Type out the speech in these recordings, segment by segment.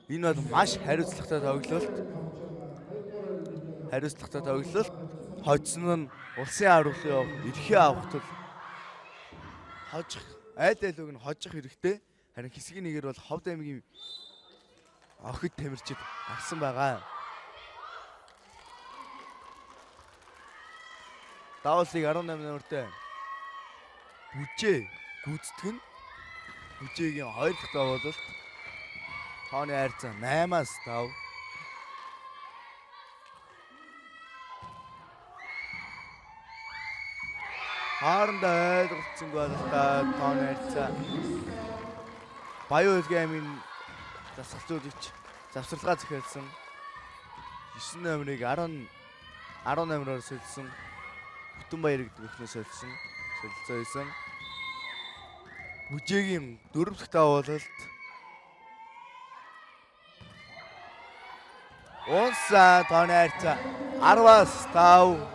Энэ бол маш хариуцлагатай тоглолт. Хоцсон нь улсын авралын эрхээ авах тул хожих айл үг нь хожих хэрэгтэй. Харин хэсгийн нэгээр бол Ховд аймгийн охид тамирчид гарсан байгаа. Давуулыг 18 номертэй Бүжээ гүйцэтгэн. Бүжээгийн 2 дахь давуулалт тооны хайрцаг 8-аас 5. Хаандаа ойлголцсонгүй бололтой тооны хайрцаг Баян Улгийн засаглуулж завсралгаа захиалсан 9 номерыг 18-аар солисон Бүтэнбаяр гэдэг өхнөөс солилцоо хийсэн. Бүжээгийн 4 дахь давуулалт Унсан тооны хайрцаг 10-аас 5.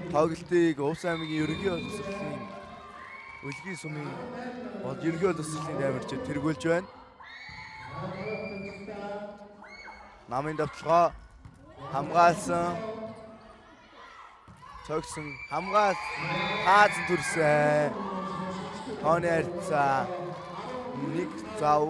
Тоглолтыг Увс аймгийн ерөнхий боловсролын Үлгийн сумын ерөнхий боловсролын дамжид тэргүүлж байна. Намын давталгаа хамгаалсан цогсон хаазан төрсөн тооны хайрцаг 1 зав.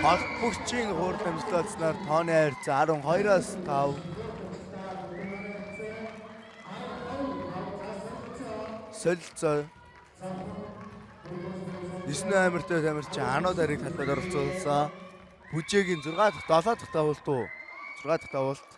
Холбогчийн хурд амжилтаалснаар тооны хайрцаг 12-аас 5. Солилцоо 9 номертой тамирчин Анууд арыг талбайд оролцуулсан. Бүжээгийн 7 дахь давуулт уу? 6 дахь давуулт.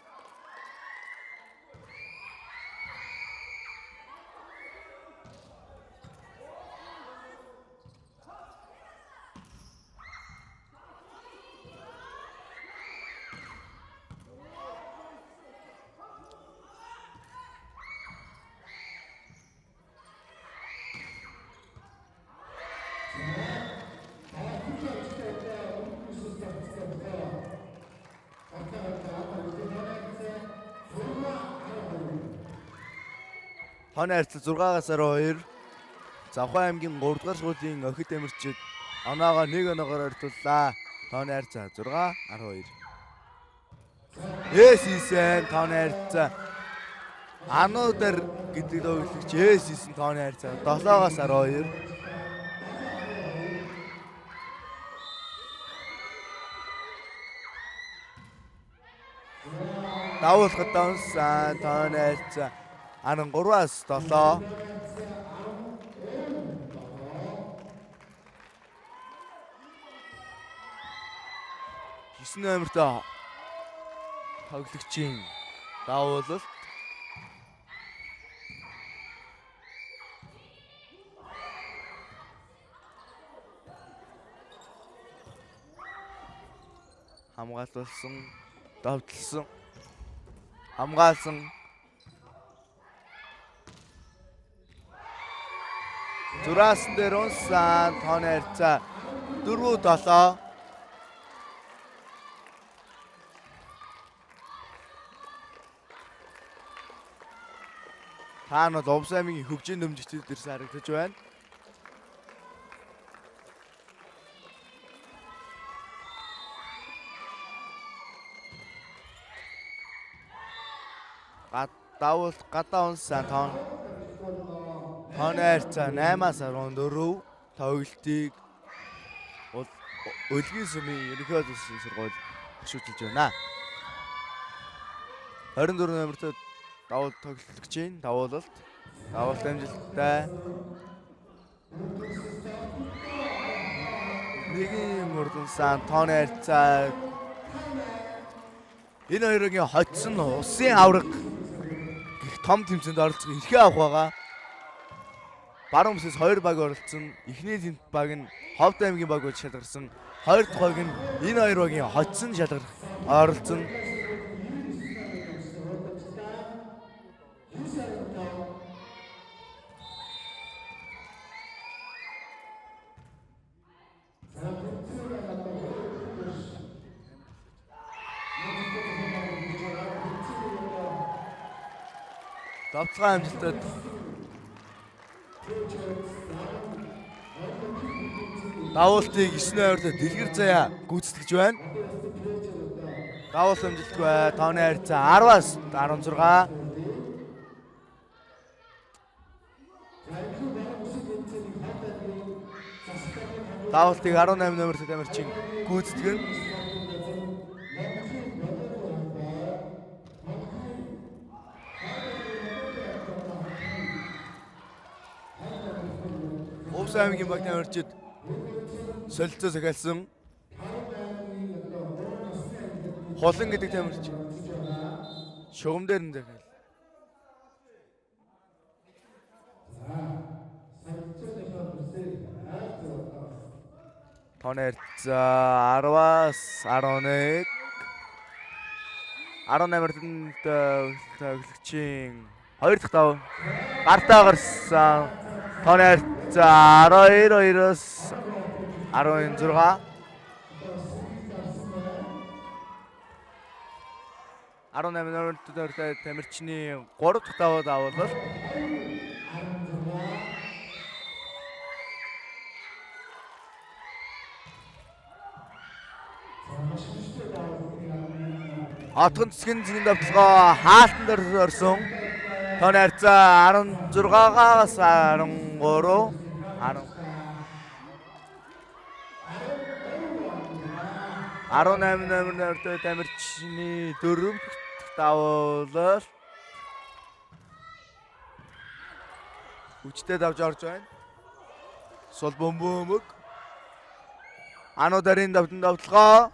Тооны хайрцаг 6-аас 12. Завхан аймгийн 3 дугаар сургуулийн охид тамирчид оноогоо 1 оноогоор ордууллаа. Тооны хайрцаг 6-12. Эссэн тооны хайрцаг Ануудаар гэдэг тоглогч эссэн тооны хайрцаг 7-аас 12. Давуулгад давсан тооны хайрцаг 13-аас 7. Номертой тоглогчийн давуулалт хамгаалсан давталсан хамгаалсан зураасан дээр унсан тооны хайрцаг 4-7. Таанууд Увс аймгийн хөгжийн нэмжигчид дээрс харагдаж байна. Давуулт гадаа унсан тооны хайрцаг 8-аас 14. Тоглолтыг Үлгийн сумын ерөнхий боловсролын сургууль хөшөөжилж байна. 24 номертой давуулт тоглогчийн давуулалт амжилттай. Нэгийн мөрдөнсөн тооны хайрцаг энэ хоёрын хоцсон усын авраг гэх том тэмцээнд оролцох эрхээ авах байгаа. Баруун бүсээс 2 баг оролцсон. Эхний тэмцээнд баг нь Ховд аймгийн баг болж шалгарсан. 2 дахь баг нь энэ хоёр багийн хоцсон шалгарах оролцсон. Давталгаа амжилтад давуултыг 9-2-оор дэлгэр заяа гүйцэтгэж байна. Давуулт амжилтгүй тооны харьцаа 10-аас 16. Давуултыг 18 номертой тамирчин гүйцэтгэн. Увс аймгийн баг тамирчид солилцоо захиалсан. Холон гэдэг тамирч шугам дээр нь захиал. Тонер 10-аас 11. 18-нд тоглогчийн 2 дахь дав гартаа гарсан. Тонер 12-2-оос 16. 18 номертой тамирчны 3 дахь даваа давуулал. Атган цэцгийн зэгийн давталгаа хаалтан дээр орсон. Тооны харьцаа 16-аас 13. 18 номертой тамирчны 4 дахь давуулал. Хүчтэй давж орж байна. Сул бөмбөмөг. Ануударын давталгаа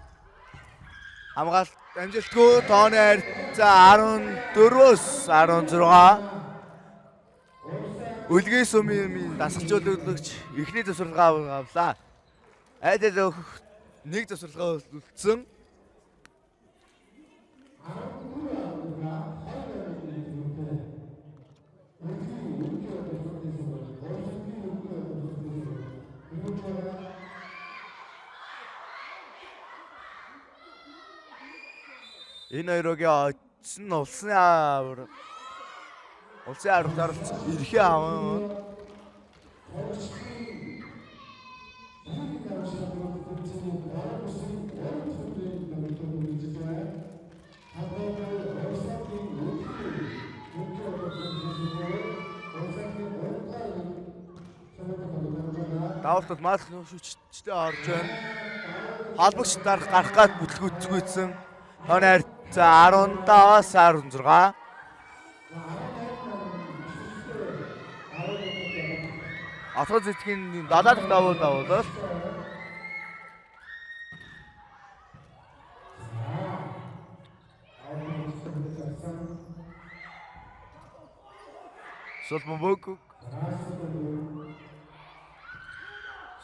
хамгаалалт амжилтгүй. Тооны харьцаа 14-өөс 16. Үлгийн сумын дасгалжуулагч эхний тасваргаа авлаа. Айдал нэг тасваргаа үлдсэн. Энэ хоёрын очсон улсын аваар эрхээ аван давуултад мал шүчтэй орж байна. Холбогч гарах гад бүтлгүүцсэн. Тооны харьцаа 15-аас 16. Атган цэцгийн 7 дахь давуулал.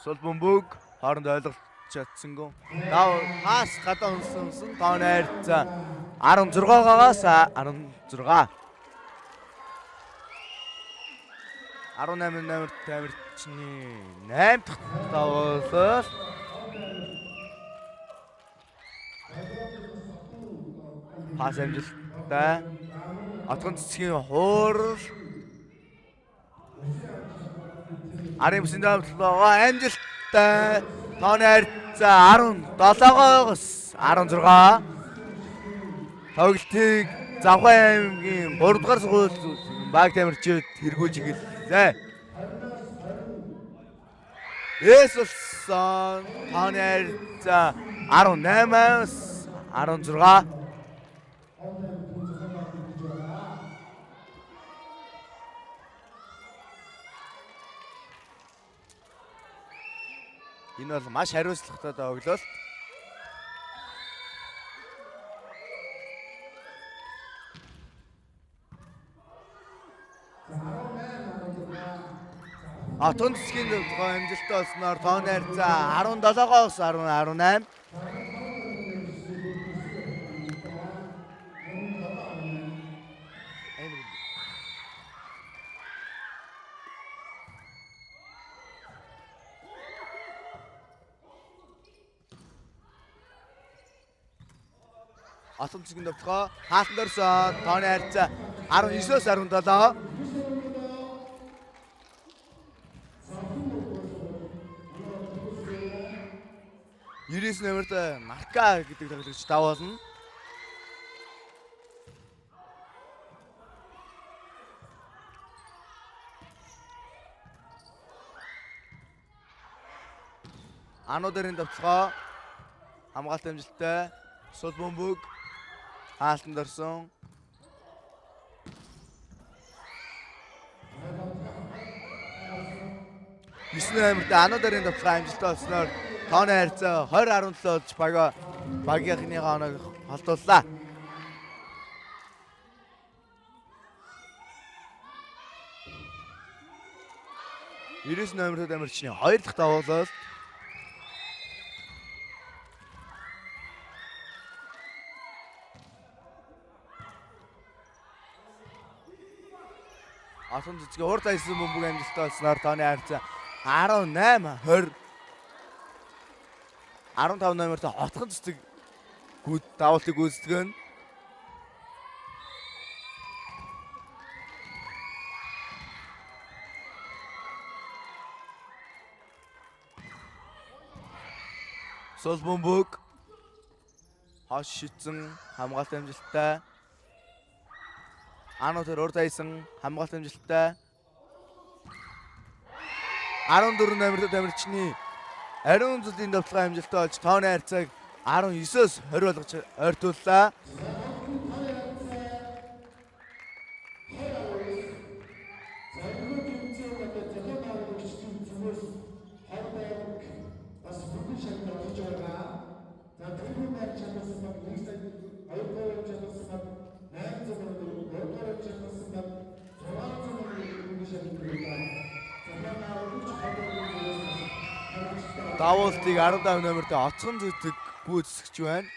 Сул бөмбөг хооронд ойлголт чадсангүй. Дав хаас гадаа унсан тооны харьцаа 16-аас 16. 18 номер тамирчны 8 дахь давуулал. Пас амжилттай. Атган цэцгийн хуурал. Арын бүсийн давталгаа амжилттай. Тооны харьцаа 17-оос 16. Тоглолтыг Завхан аймгийн 3 дугаар сургууль баг тамирчид хэрэгүүлж эхэллээ. Эсэлсэн тооны харьцаа 18-аас 16. Энэ бол маш хариуцлагатай тоглолт. Атган цэцгийн давталгаа амжилттай болсноор тооны харьцаа 17-оос 18. Олон цэгийн довтлогоо хаалтан дөрсөн. Тооны харьцаа 19-с 17. Юрис нэмэрт Марка гэдэг тоглогч давуулна. Ануударын довтлогоо хамгаалт амжилттай. Сул бөмбөг хаалтан дөрсөн. Юсны амирт ануударын довтлогоо амжилттай болсноор тооны харьцаа 20-17 болж багийнхныгаа оног холдууллаа. Юрис номерт амирчны 2 дахь давуулалт. Олон цэцгийн урд айсан бөмбөг амжилттай болсноор тооны харьцаа 18-20. 15 номерт хотхон цэцэг давуултыг гүйцэтгэн. Сул бөмбөг хаш шидсэн хамгаалт амжилттай. Ануудаар урд айсан хамгаалт амжилттай. 14 номерт амирчны ариун зүлийн довтлогоо амжилттай болж тооны харьцааг 19-с 20 болгож ойртууллаа. Давуултыг 15 номерт оцгон зүтэг гүйцэтгэж байна.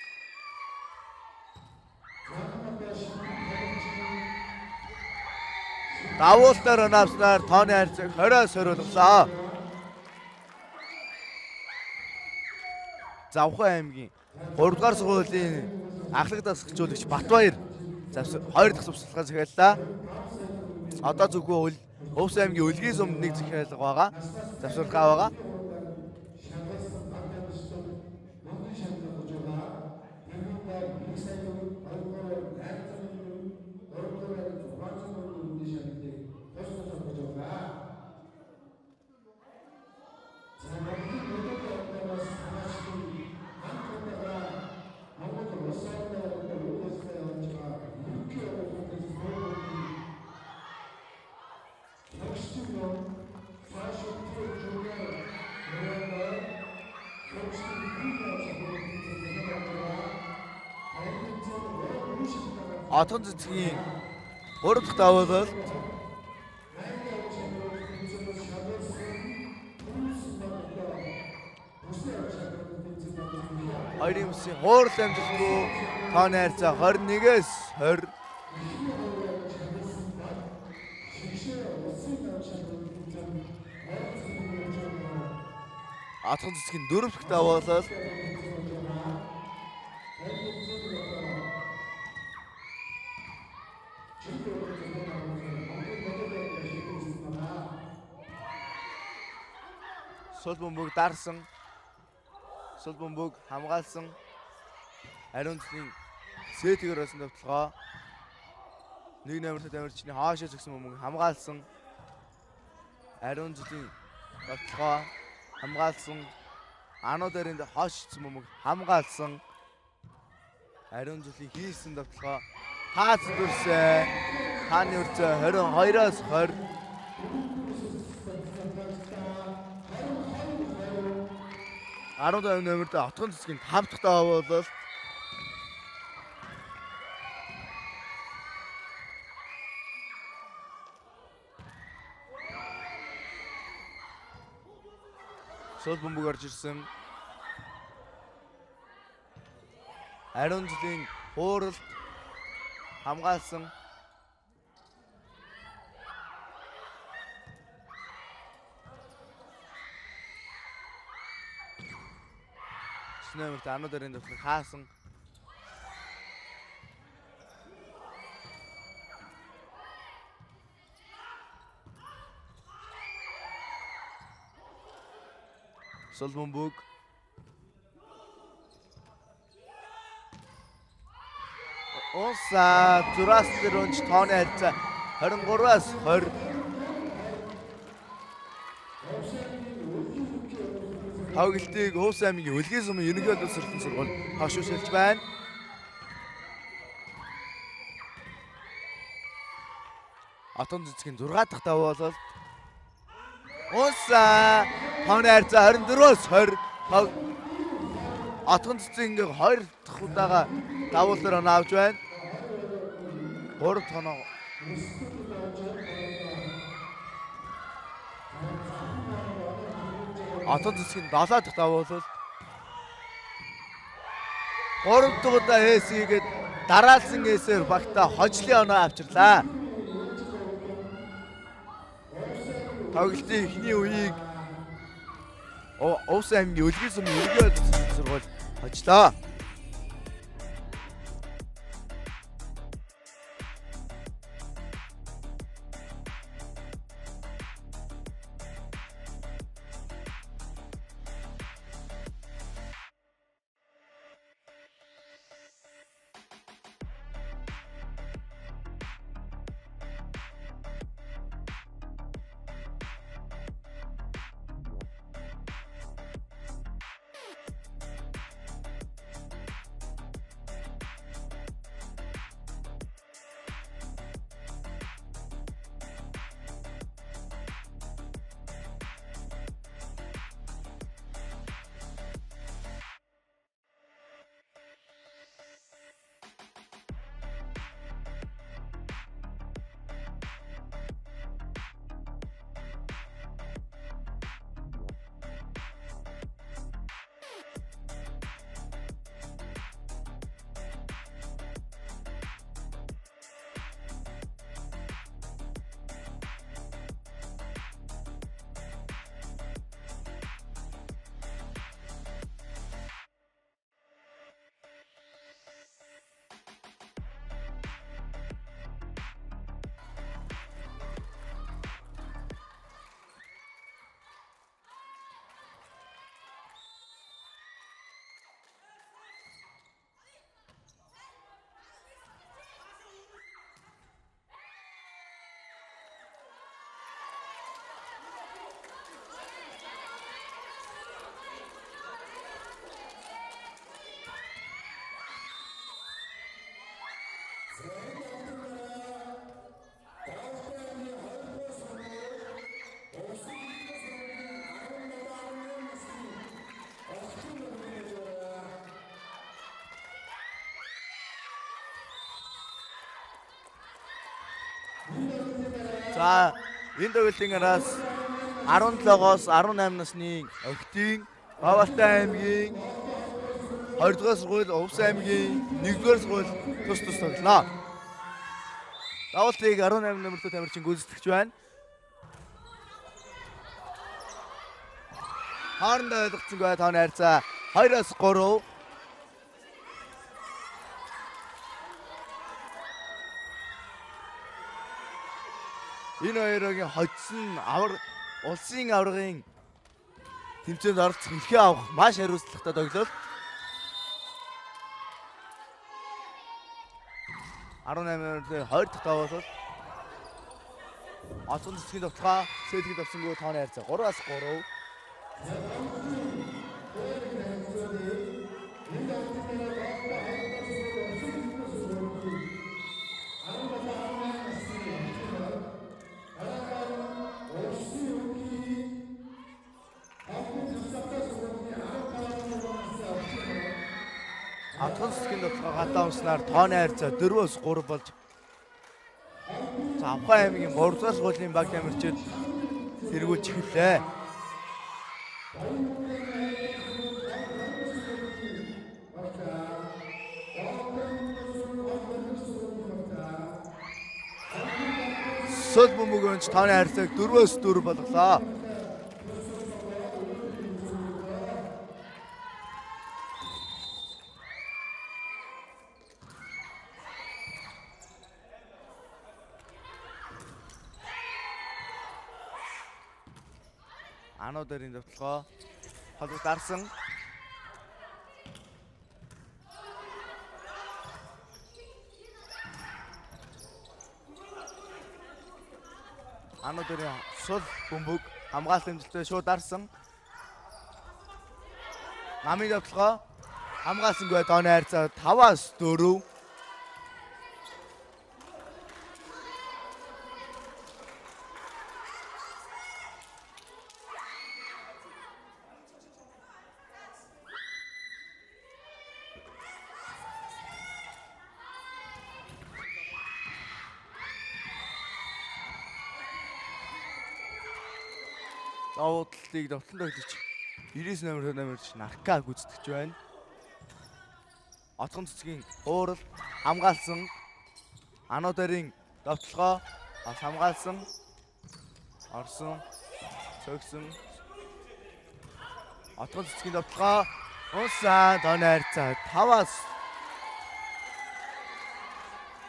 Давуултаар навснаар тооны харьцааг 20-с 20 болгосон. Завхан аймгийн 3 дугаар сургуулийн ахлах дасгалжуулагч Батбаяр 2 дахь цувцлахаа захиаллаа. Одоо зөвхөн Өвс аймгийн Үлгийн сумд нэг захиалга байгаа. Завсарлага байгаа. Отгон цэцгийн 3 дахь давуулалт. Хоёрын үсгийн хуурал амжилтгүй тооны харьцаа 21-с 20. Отгон цэцгийн 4 дахь давуулалт. Сул бөмбөг дарсан. Сул бөмбөг хамгаалсан. Ариун цэцгийн сэтгээр осон довтлогоо. Нэг номерт амирчны хаашаа зөксөн бөмбөг хамгаалсан. Ариун цэцгийн довтлогоо хамгаалсан. Ануударын хоош шидсэн бөмбөг хамгаалсан. Ариун цэцгийн хийсэн довтлогоо таацсан дүрсээ. Хааны үрцээ 22-оос 20. Арууд номерт отгон цэцгийн 5 дахь давуулалт. Сул бөмбөг орж ирсэн. Ариун цэцгийн хууралт хамгаалсан. Номерт ануударын довтлог хаасан. Солбомбөг. Оса зурастэрч тооны харьцаа 23-аас 20. Тоглолтыг Хувс аймгийн Үлгэн сумын ерөнхийлөгчийн сургалтын сургууль хашуусэлж байна. Атон цэцгийн 6 дахь давуулалт. Оса тооны харьцаа 24-аас 20. Атон цэцгийн 2 дахь удаага давуулаар авч байна. 3 тоноо. Атон цэцгийн 7 дахь давуулалт. 3 дахь удаа ээсгээд дараалсан ээсээр багта хожлын оноо авчирлаа. Тоглолтын эхний үеийг Хувс аймгийн Үлгэн сумын ерөнхийлөгчийн сургууль хожлоо. За энэ тоглолтын араас 17-оос 18 насны охидын Бавартай аймгийн 20-р сургууль, Хувс аймгийн 1-р сургууль тус тоглолоо. Давуултыг 18 нэмэртэй тамирчин гүйцэтгэж байна. Хоорондоо ойлгоцсонгүй тооны харьцаа 2-оос 3. Энэ хоёрын хоцсон улсын аваргын тэмцээнд оролцох илхээ авах маш хариуцлагатай тоглолт. 18-нд 20 дахь давуулалт. Атон цэцгийн тоглохоо сэлгэд авсангүй тооны харьцаа 3-аас 3. Атон цэцгийн тоглохоо гадаа уснаар тооны харьцаа 4-өөс 3 болж Авхай аймгийн 3-р сургуулийн баг тамирчид тэргүүлж эхэллээ. Солбомбөгөөч тооны харьцааг 4-өөс 4 болголоо. Ануударын тоглохоо Холбогд дарсан. Ануудын сул бөмбөг хамгаалалт хэмжэлтэй шууд дарсан. Намын давталгаа хамгаалсангүй тооны хайрцаа 5-4. Давуудлыг давтан тоглож 99 номер Нарка гүйцэтгэж байна. Отгон цэцгийн уурал хамгаалсан. Ануударын давталгаа хамгаалсан. Орсон. Цогсон. Отгон цэцгийн давталгаа унсан тооны хайрцаа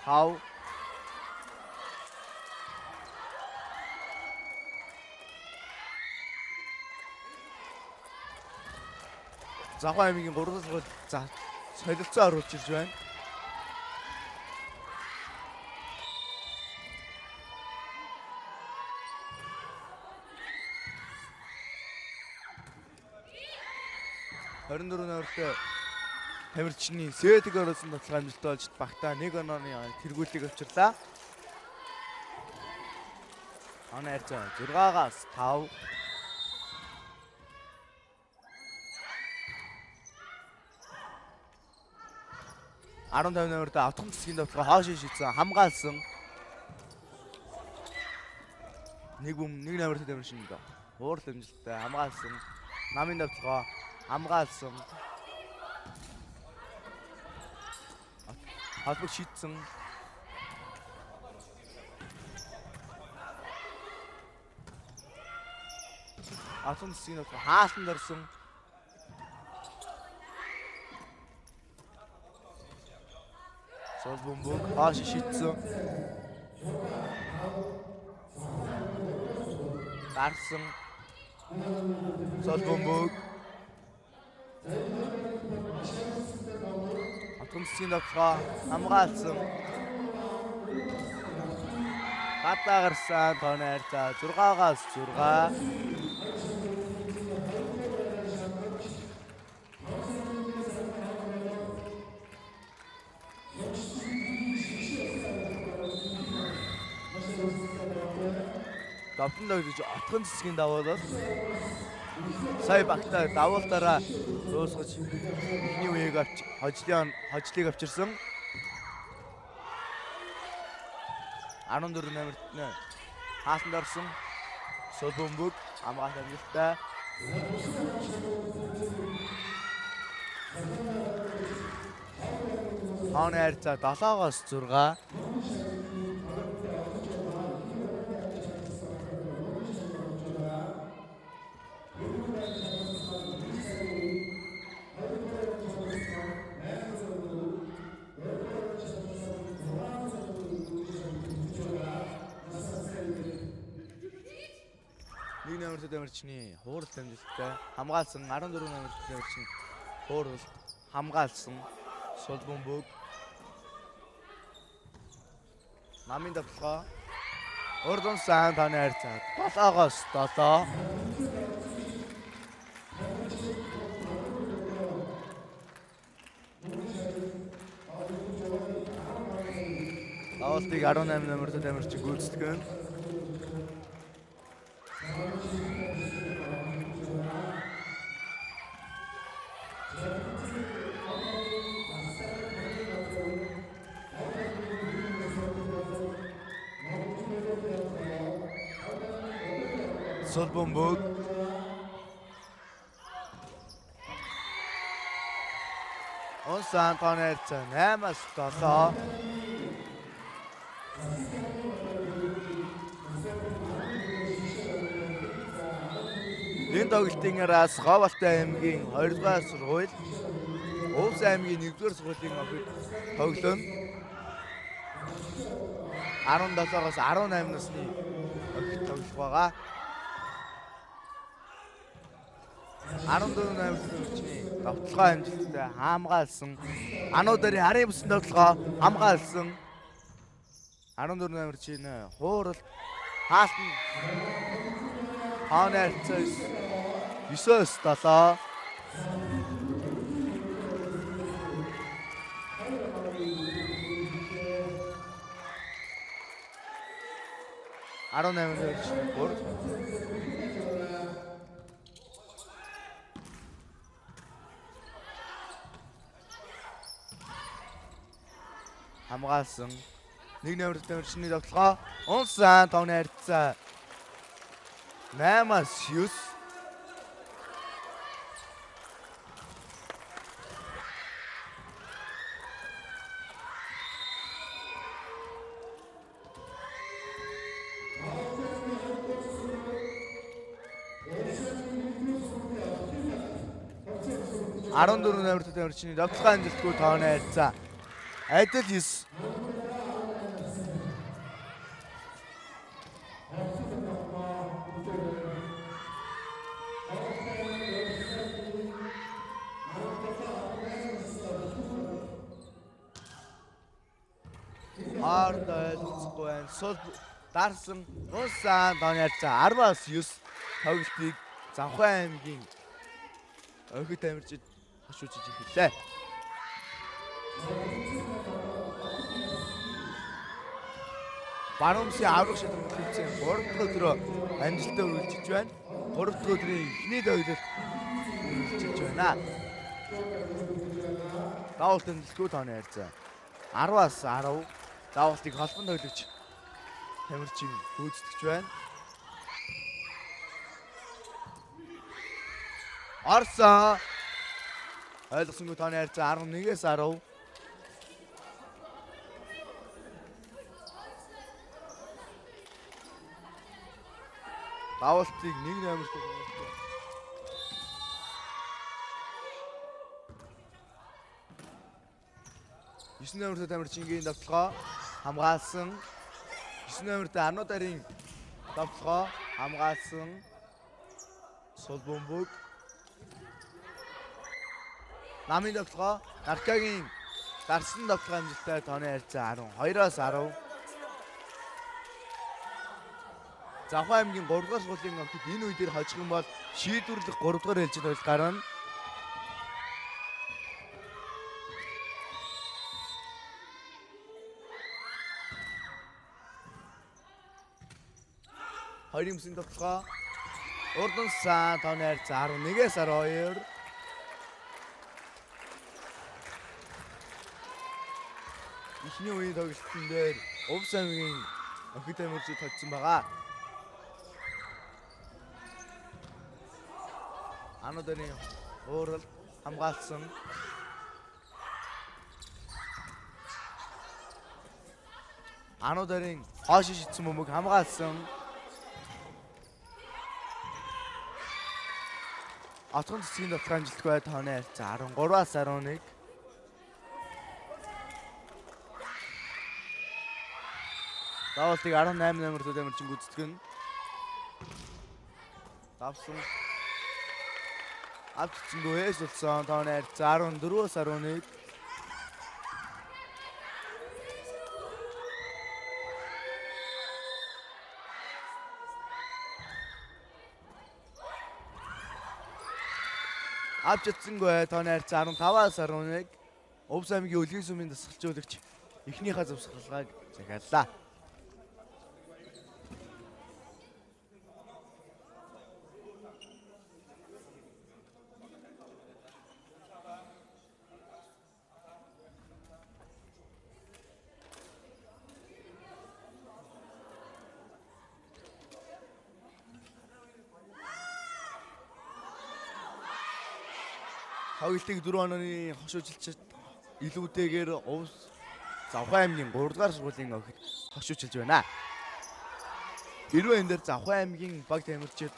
5-5. Завхан аймгийн 3 дугаар за солилцоо оруулж ирж байна. Хорин дөрөв номертой тамирчны Сэдэг оруулсан баталгаа амжилттай болж багтаа 1 онооны тэргүүлийг авчирлаа. Оны хайрцаа 6-5. 15 номертой автгон цэцгийн давталгаа хаашаа шийдсэн хамгаалсан. Нэг номертой тамирчин уурал амжилттай хамгаалсан. Намын давталгаа хамгаалсан. Холбог шийдсэн. Автгон цэцгийн давталгаа хаасан дорсон. Сол бөмбөг хаашаа шийдсэн. Дарсан. Сол бөмбөг. Атгон цэцгийн давталгаа хамгаалсан. Гадаа гарсан тооны хайрцаа 6-6. Давтан тоглож отгон цэцгийн давуулал сая багтаа давуултаараа дуусгаж ихний үеийг авч хожлыг авчирсан. 14 номерт нь хаасан дорсон. Сол бөмбөг хамгаалалт амжилттай. Тооны хайрцаа 7-6. Тамирчны хууралт амжилттай хамгаалсан. 14 номертой тамирчин хууралт хамгаалсан. Сол бөмбөг. Намын давталгаа урдун сан тооны хайрцаа 7-7. Давуултыг 18 номертой тамирчин гүйцэтгэн. Сол бөмбөг. Онсан тооны хайрцаа 8-7. Энэ тоглолтын араас Говьалтай аймгийн 2 дугаар сургууль, Увс аймгийн 1 дугаар сургуулийн охид тоглоно. 17-оос 18 насны охид тоглох байгаа. 14 намжлын давталгаа амжилттай хамгаалсан. Ануударын харийн бүсэн давталгаа хамгаалсан. 14 намжлын хуурал хаалтан хаанаарцаас 9-7 18 намжлын гол хамгаалсан. 1 намжлын давталгаа унсан тооны харьцаа 8-9 14 намжлын давталгаа амжилтгүй тооны харьцаа адил 9. Ардэлцгүй сул дарсан унсан тооны харьцаа 10-9 тоглолтыг Завхан аймгийн Охид амирчид хашуучиж эхэллээ. Баруумсын аврах шалралт тэмцээн 3 дахь өдрөө амжилттай үргэлжлэж байна. 3 дахь өдрийн эхний тоглолт үргэлжлэж байна. Давуулт амжилтгүй тооны харьцаа 10-10 давуултыг холбон тоглож тамирчин гүйцэтгэж байна. Арса ойлгосонгүй тооны харьцаа 11-10 давуултыг 1-8-тэй 9 номертой тамирчингийн давталгаа хамгаалсан. 9 номертой Ануударын давталгаа хамгаалсан. Сул бөмбөг. Намын давталгаа Наркагийн дарсан давталгаа амжилттай тооны харьцаа 12-10. Завхан аймгийн 3 дугаар сургуулийн охид энэ үе дээр хожих юм бол шийдвэрлэх 3 дугаар ээлжид бол гарна. Хоёрын бүсийн давталгаа Урдан сан тооны харьцаа 11-12. Ихний үеийн тоглолтын дээр Увс аймгийн охид амирчид тогтсон байгаа. Ануударын уурал хамгаалсан. Ануударын хоош шидсэн бөмбөг хамгаалсан. Отгон цэцгийн давталгаа амжилтгүй тооны харьцаа 13-11. Давуултыг 18 номертой тамирчин гүйцэтгэн. Давсан. Авццэнгөө эсэлсэн тооны харьцаа 14-11. Авццэнгөө тооны харьцаа 15-11. Увс аймгийн өлгийн сүмийн дасгалжуулагч эхнийхээ завсгалгааг захиаллаа. Тоглолтыг 4 онооны хошуужилчид илүүтэйгээр Увс Завхан аймгийн 3 дугаар сургуулийн охид хошуужилж байна. Хэрвээ энэ дээр Завхан аймгийн баг тамирчид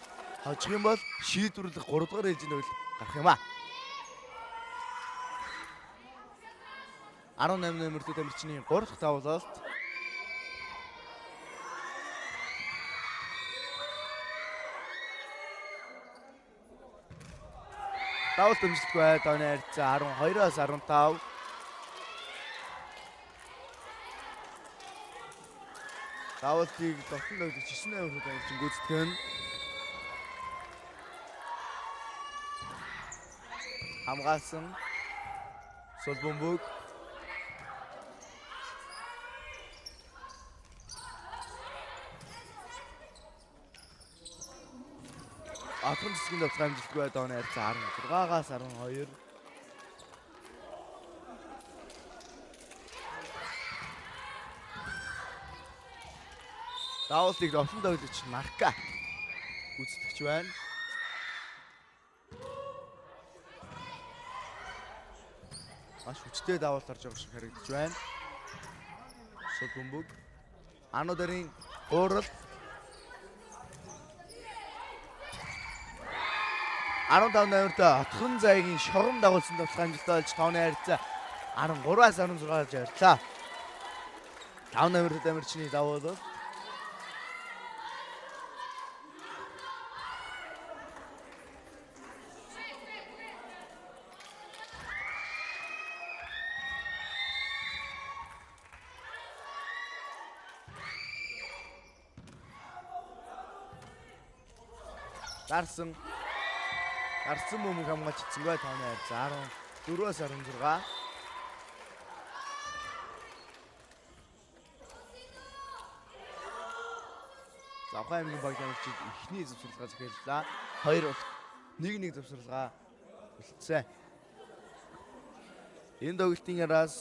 хожих юм бол шийдвэрлэх 3 дугаар ээлжинд гарах юм а. 18 номертой тамирчны 3 дахь давуулалт. Давалт дэмжлэггүй тооны харьцаа 12-аас 15. Давалтыг дотн дагж 9 хувь дамжин гүйцэтгэн. Хамгаалсан Солбомбог Атган цэцгийн давтал амжилтгүй тооны харьцаа 16-аас 12. Давалтыг дотн дагж Марка гүйцэтгэж байна. Маш хүчтэй давалт орж байгаа шиг харагдаж байна. Солбомбог Ануударын уурал 15 номерт Отхон зайгийн шорон дагуулсан давтал амжилттай болж тооны харьцаа 13-аас 16 болж ярьлаа. 5 номерт Дамирчны давуу. Гарсан мөмөг хамгаалж эцэнгүй тооны харьцаа 14-аас 16. Завхан аймгийн баг дамжид эхний зөвсөрлөгөө захиаллаа. 2-1 зөвсөрлөгөө үлдсэн. Энэ тоглолтын араас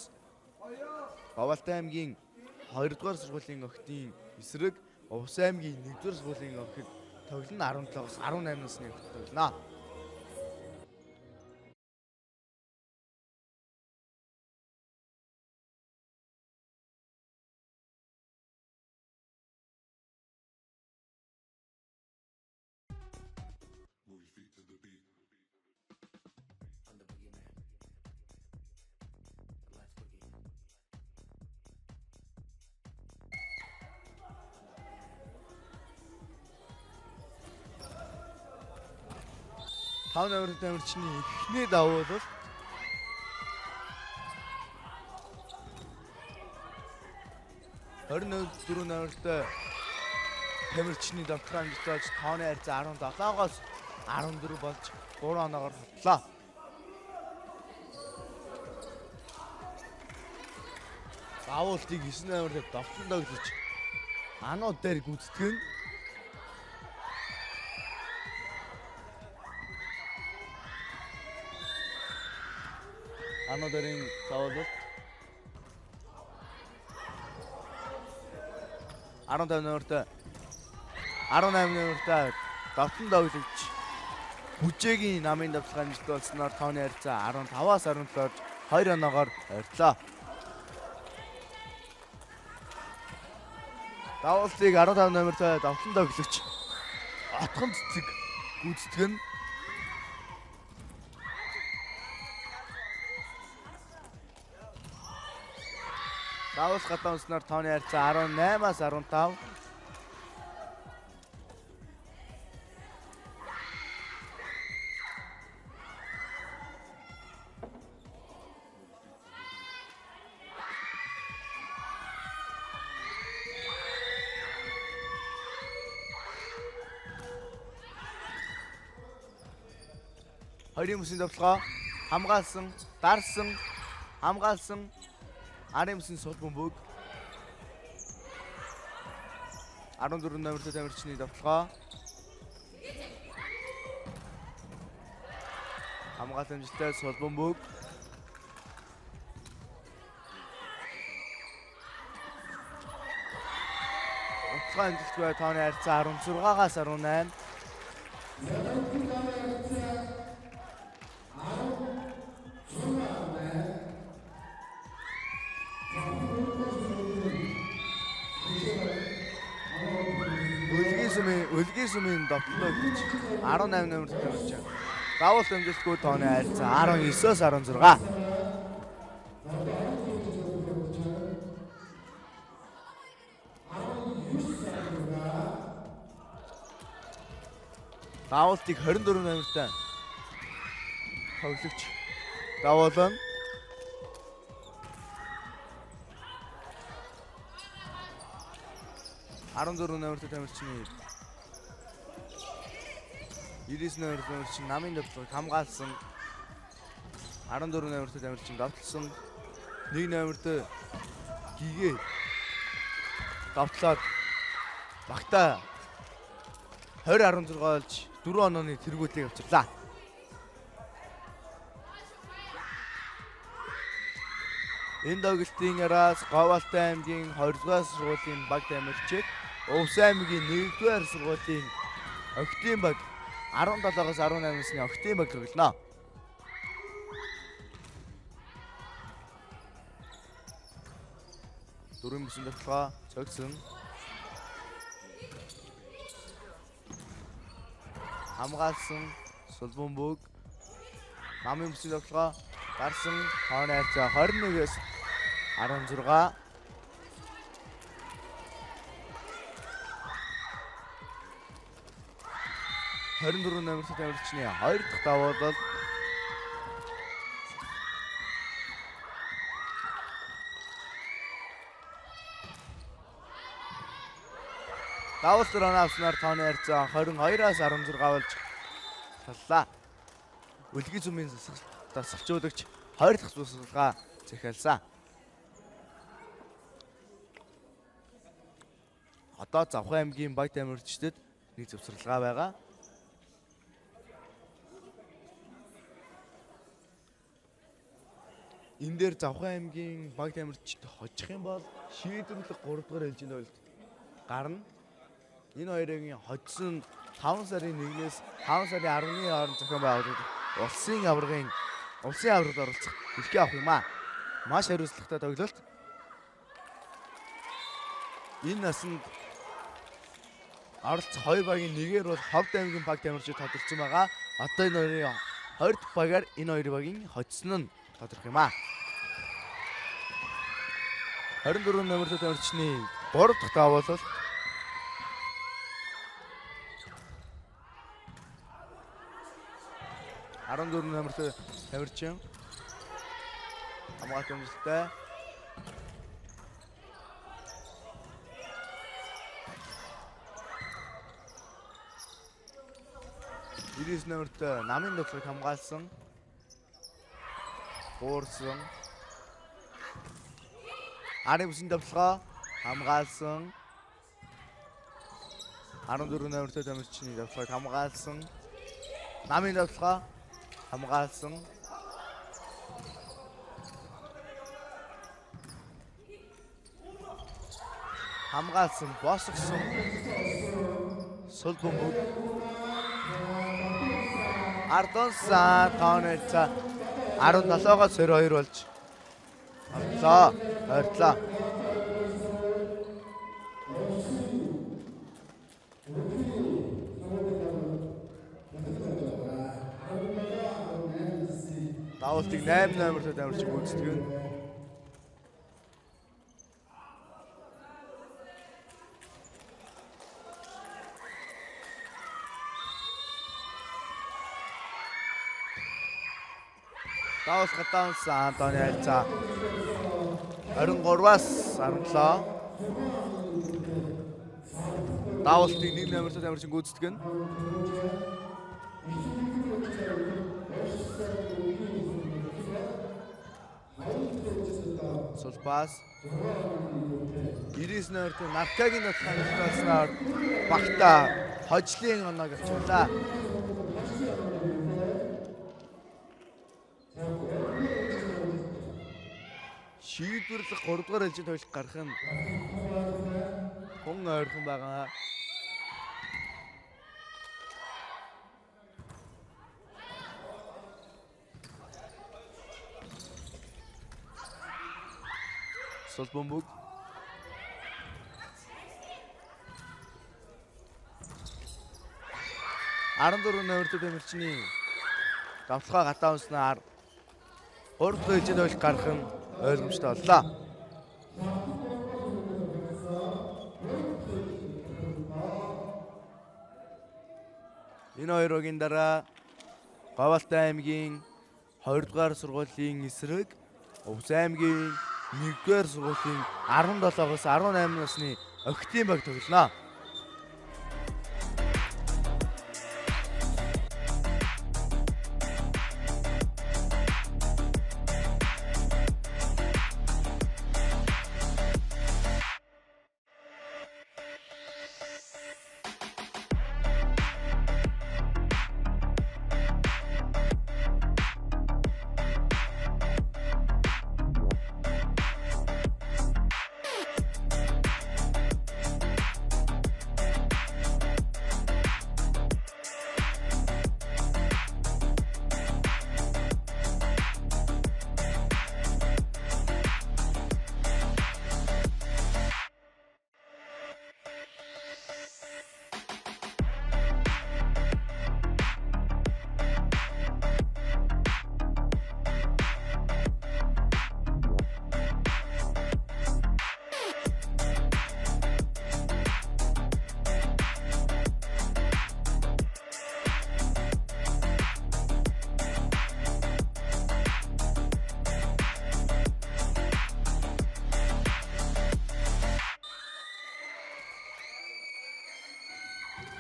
Говьалтай аймгийн 2 дугаар сургуулийн охидын эсрэг Увс аймгийн 1 дугаар сургуулийн охид тоглоно 17-аас 18 насны охид тоглоно. Тав номерт Дамирчны эхний давуу бол 24 номерт Дамирчны давтал амжилттай болж тооны харьцаа 17-оос 14 болж 3 оноогоор хотлоо. Давуултыг 9 номерт давтан тоглож Анууд дээр гүйцэтгэн. Ануударын давуулт 15 номерт 18 номерт давтан тоглож Бүжээгийн намын давталгаа амжилттай болсноор тооны харьцаа 15-аас 17-оор 2 оноогоор ойрлоо. Давуултыг 15 номерт давтан тоглож Отхон цэцэг гүйцэтгэн. Давуулт гадаа унснаар тооны харьцаа 18-аас 15. Хоёрын бүсийн давталгаа хамгаалсан, дарсан, хамгаалсан Арын бүсийн Солбомбог 14 номерт Дамирчны давталгаа хамгаалсан амжилттай Солбомбог Утгаа амжилттай тооны харьцаа 16-аас 18. Үлгийн сүмийн давталгаа өгч 18 номерт тавьж байна. Давуулт амжилтгүй тооны харьцаа 19-оос 16. Давуултыг 24 номертай тоглогч давуулна. Арандурын номертой тамирчны 99 номертой тамирчин намын давталыг хамгаалсан. 14 номертой тамирчин давталсан. 1 номертой гигээ давтлаад багтаа 20-16 болж 4 онооны тэргүүлийг авчирлаа. Энэ тоглолтын араас Говьалтай аймгийн 20-р сургуулийн баг тамирчид Увс аймгийн 1-р сургуулийн Октийн баг 17-оос 18 насны Октийн баг тоглоно. Дөрвөн бүсэн давталгаа цогсон. Хамгаалсан Сулбомбөг намын бүсэн давталгаа гарсан тооны хайлтаа 21-с 16. Харин номертой тамирчны 2 дахь давуулал давуултар авснаар тооны хайлтаа 22-аас 16 болж таллаа. Үлгий зүмийн дасгалжуулагч 2 дахь zusгалгаа захиалсан. Одоо Завхан аймгийн баг тамирчдад нэг зөвсөрлөгөө байгаа. Энэ дээр Завхан аймгийн баг тамирчид хожих юм бол шийдвэрлэх 3 дугаар ээлжийн тоглолт гарна. Энэ хоёрын хоцсон 5 сарын 1-ээс 5 сарын 10-ны хооронд зохион байгуулагдах улсын аваргад оролцох эрхээ авах юм аа. Маш хариуцлагатай тоглолт. Энэ насанд оролцох 2 багийн нэгээр бол Ховд аймгийн баг тамирчид тодорцсон байгаа. Одоо энэ хоёрын 20 дахь багаар энэ 2 багийн хоцсон нь тодорхой юм аа. 24 номертой тамирчны 3 дахь давуулал 14 номертой тамирчин хамгаалт амжилттай. Ирис номертой намын давталыг хамгаалсан. Хуурсан. Арын бүсийн давталгаа хамгаалсан. 14 номертой тамирчны давталыг хамгаалсан. Намын давталгаа хамгаалсан. Хамгаалсан босгосон. Сулбомбөг Ардонсан тооноолцоо 17-оос 22 болж ойрлоо. Давуултыг 8 номертой тамирчин гүйцэтгэв. Давуулт гадаансан Антони хайлцаа 23-аас 17. Давуултыг 1 номертой тамирчин гүйцэтгэв. Сулпас 99 номертой Наркагийн давталгааснаар багта хожлын оноог авчирлаа. Шийдвэрлэх 3 дугаар ээлжийн тоглолт гарах нь хүн ойрхон байгаа. Сулбомбөг 14 номертой тамирчны давталгаа гадаа унснаар 3 дахь ээлжийн тоглолт гарах нь ойлгомжтой боллоо. Энэ хоёрын дараа Говьалтай аймгийн 2 дугаар сургуулийн эсрэг Увс аймгийн 1-р сургуулийн 17-оос 18 насны охидын баг тоглоно.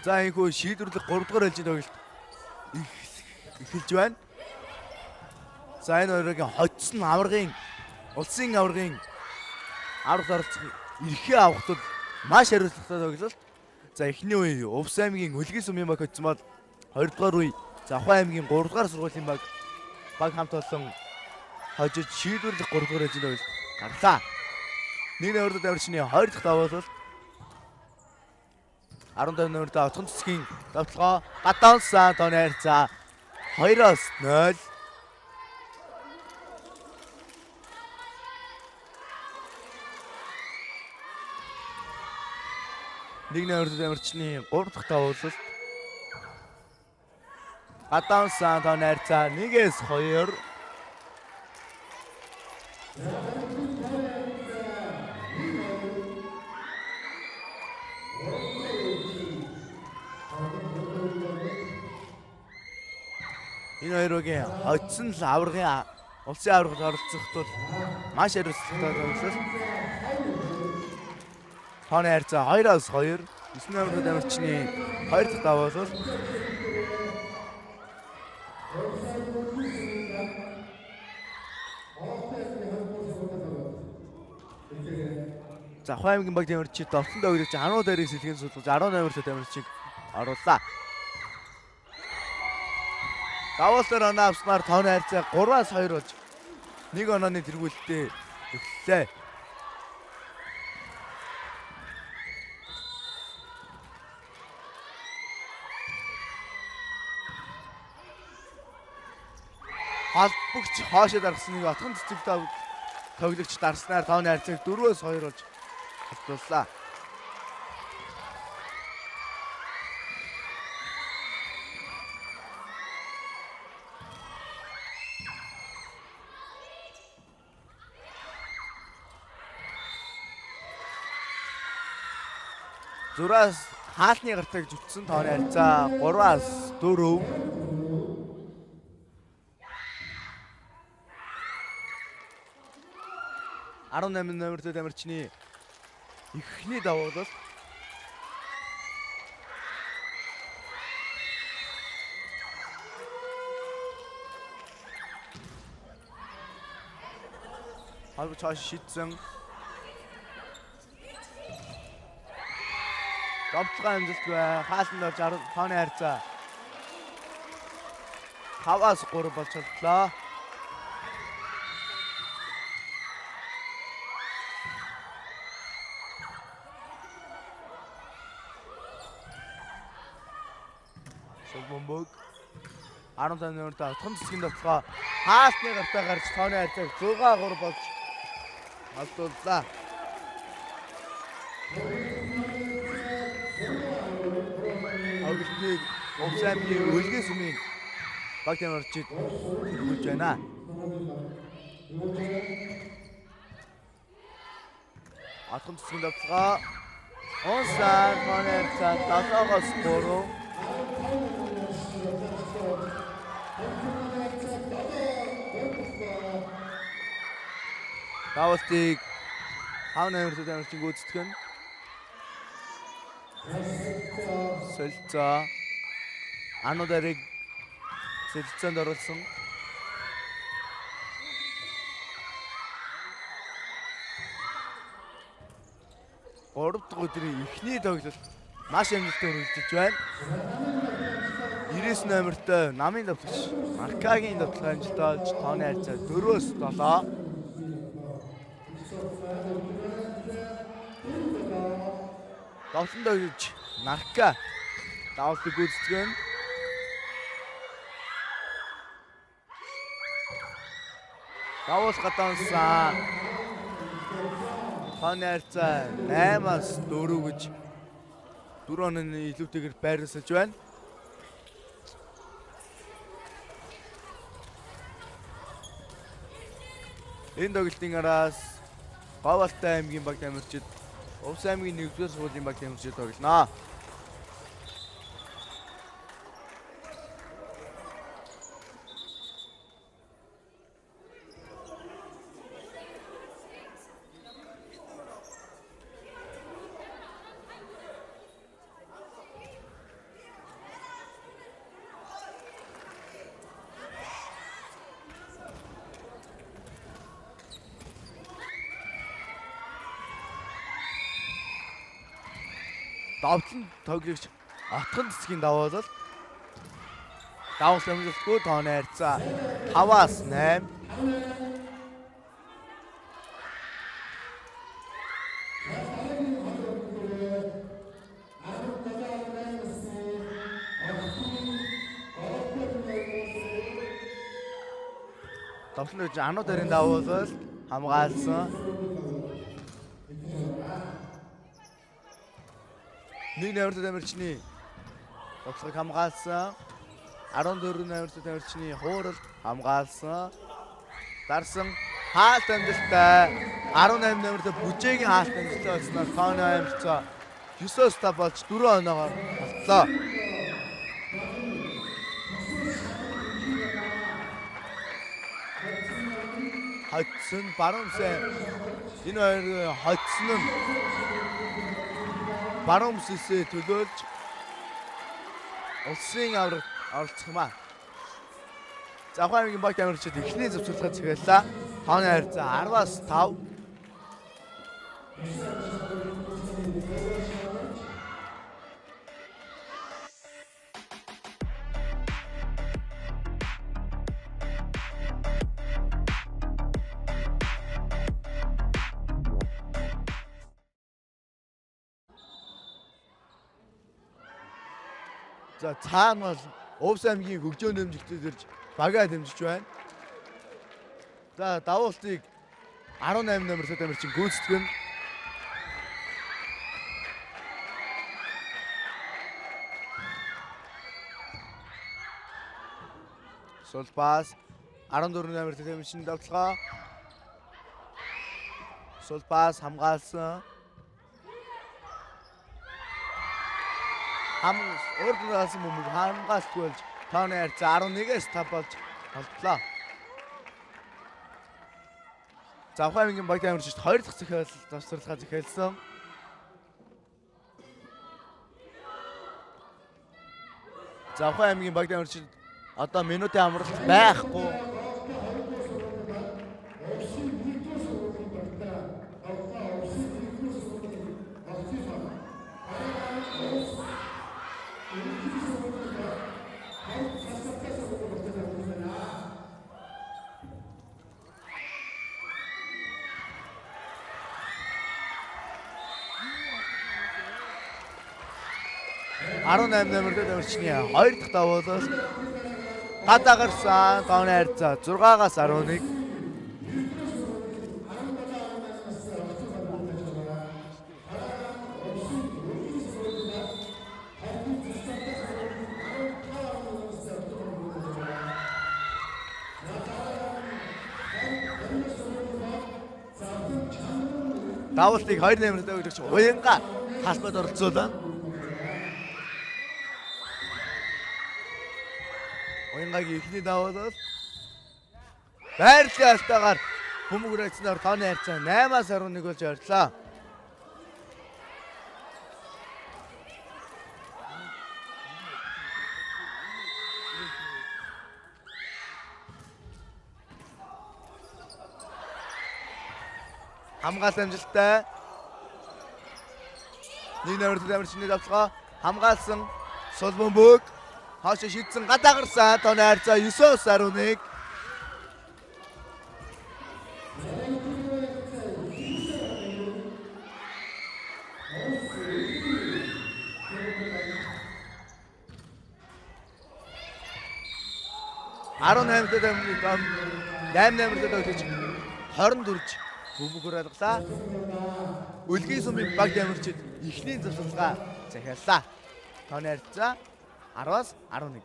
За энэ хөө шийдвэрлэх 3 дугаар ээлжийн тоглолт эхэлж байна. За энэ хоёрын хоцсон аваргын улсын аваргын авраг зарцах эрхээ авах тул маш хариуцлагатай тоглолт. За эхний үе Увс аймгийн Үлгий сумын баг хоцсон бол 2 дугаар үе Завхан аймгийн 3 дугаар сургуулийн баг хамт олон хожиж шийдвэрлэх 3 дугаар ээлжийн тоглолт гарлаа. Нэгний урд даврчны 2 дахь давуу бол 15 нэмэртэй отхон цэцгийн давталгаа гадаансан тооны хайрцаа 2-0. Нэгний урд даврчны 3 дахь давуу бол гадаансан тооны хайрцаа 1-2. Энэ хоёрын хоцсон л аваргын улсын аваргад оролцох тул маш хариуцлагатай тоглолт. Тооны хайрцаа 2-2. 9 номер дамжчны 2 дахь давуу бол Завхан аймгийн баг дамжчид довтлон дөрөвч 10 дээрээс сэлгэн суулгаж 18 номер дамжчиг оруулаа. Давуултар оноо авснаар тооны хайрцаа 3-2 болж 1 онооны тэргүүлэлтэд эхэллээ. Холбогч хоошоо дарсан нэг отхон цэцэг тоглогч дарснаар тооны хайрцааг 4-2 болж холбууллаа. Зураас хаалтны гартаг зүтсэн тооны хайрцаа 3-4. Арван номертой дамжчны эхний давуу бол албач хаш шидсэн Гомцгой амжилтгүй хаалтанд орж тооны хайрцаа 5-3 болж боллоо. Бомбог 15 номертой отхон цэцгийн давталгаа хаалтны гартаа гарч тооны хайрцааг 6-3 болж алдууллаа. Авгистыг Увс аймгийн Үлгий сумын баг дамжчид хөргүүлж байна. Отхон цэцгийн давталгаа онсан тооны хайрцаа 7-3. Давалтыг 5 номертой тамирчин гүйцэтгэн. Солилцоо. Анударыг солилцоонд оруулсан. Гурав дахь өдрийн эхний тоглолт маш амжилттай үргэлжлэж байна. 99 номертой намын давтагч Маркагийн давталгаа амжилттай олж тооны харьцаа 4-7. Давтан тоглож Марка давталтыг гүйцэтгэн. Давуулт гадаансан. Тооны харьцаа 8-4 гэж 4 онооны илүүтэйгээр байрлуулж байна. Энэ тоглолтын араас Говьалтай аймгийн баг тамирчид Увс аймгийн 1-р сургуулийн баг тамирчид тоглоно. Давтлан тоглогч Отгон цэцгийн давуулал. Давуулт амжилтгүй тооны харьцаа 5-8. Давтлан гэж Анударийн давуулал хамгаалсан. Нэг номертой тамирчны тоглохыг хамгаалсан. 14 номертой тамирчны хууралд хамгаалсан. Дарсан хаалт амжилттай 18 номертой бүжээгийн хаалт амжилттай болсноор тооны харьцаа 9-5 болж 4 оноогоор болтлоо. Хотсон баруунсаа энэ хоёр хотсон нь баруун бүсээсээ төлөөлж улсын аврагт оролцох юм аа. Завхан аймгийн баг тамирчид эхний зөвцөлтөд захиаллаа. Тооны харьцаа 10-5. За цаана бол Увс аймгийн хөгжөөнд дэмжигчдээр ирж багаа дэмжиж байна. За давуултыг 18 номертой тамирчин гүйцэтгэн. Сул пас 14 номертой тамирчин давталгаа. Сул пас хамгаалсан. Өөртөөс мөн хамгаалахгүй болж тооны харьцаа 11-5 болж болтлоо. Завхан аймгийн баг тамирчид 2 дахь захиалал завсарлахаа захиалсан. Завхан аймгийн баг тамирчид одоо минутын амралт байхгүй. Арван номертой тамирчны 2 дахь давуулал гадаа гарсан тооны харьцаа 6-аас 11. Давуултыг 2 номертой өгч уянга талбайд оролцуулаа. Уянгагийн эхний давуулал байрлалын алтаагаар Бөмбөрөөцнөр тооны харьцаа 8-11 болж ойрлоо. Хамгаалалт амжилттай. Нэг нэмэрт амирчны давталгаа хамгаалсан сул бөмбөг хойш шидсэн гадаагарсан тооны харьцаа 9-11. Арон 8-8 өгч 24-ч бөмбөгөөр алгалаа. Үлгийн сумын баг дамирчид эхний завсалгаа захиаллаа. Тооны харьцаа 10-11.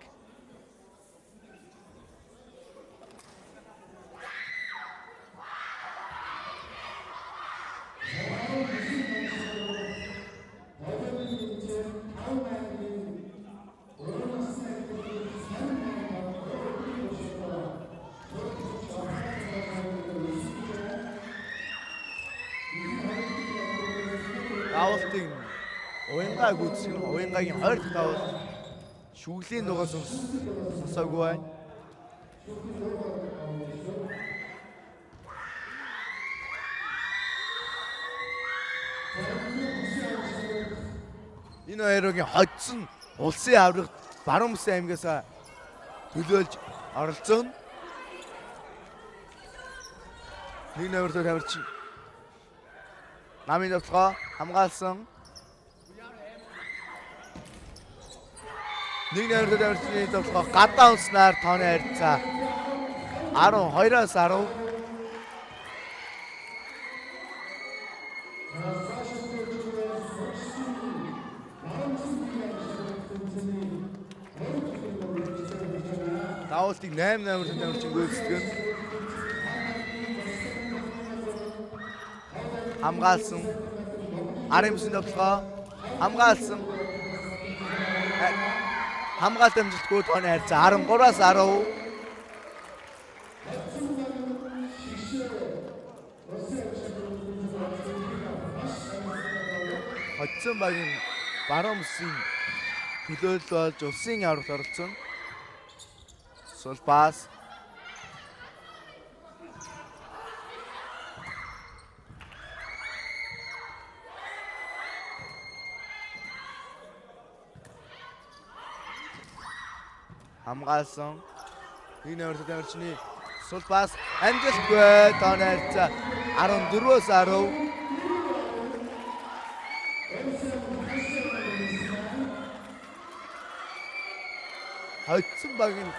Давалтын уянгаа гүйцэх нь уянгагийн 20 давал шүглийн дугаас сонсоогүй байна. Энэ хоёрын хоцсон улсын аврагт Баруун Мөсөн аймгаас төлөөлж оролцсон. Нэг нэмэрт тавирч намын давталгаа хамгаалсан. Нэг нэмэрт тавирчны давталгаа гадаа унснаар тооны харьцаа 12-10. Давалтыг 8-8 тавирчин гүйцэтгэн. Хамгаалсан. Арын бүсийн давталгаа хамгаалсан. Хамгаалт амжилтгүй тооны харьцаа 13-10. Хоцсон багийн Баруун Мөсөн төлөөлөл болж улсын аврагт оролцсон. Сул пас. Хамгаалсан. Нэг нэмэрт тавирчны сул пас амжилтгүй тооны харьцаа 14-10. Хоцсон багийн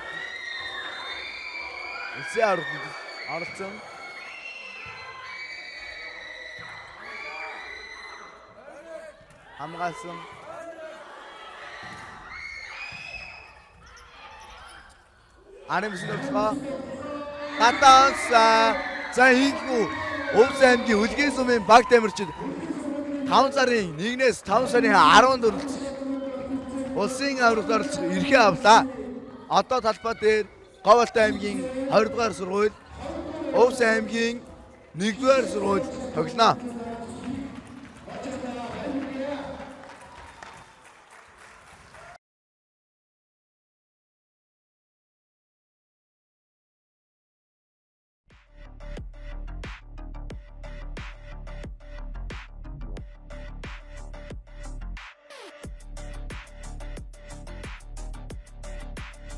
улсын аврагт оролцсон. Хамгаалсан. Арын бүсийн давталгаа гадаанса за хийгүү Өвс аймгийн Үлгийн сумын баг дамирчид 5 сарын 1-ээс 5 сарын 14-нд улсын аврагт оролцох эрхээ авлаа. Одоо талбай дээр Говьолт аймгийн 20 дугаар сургууль, Өвс аймгийн 1 дугаар сургууль тоглоно.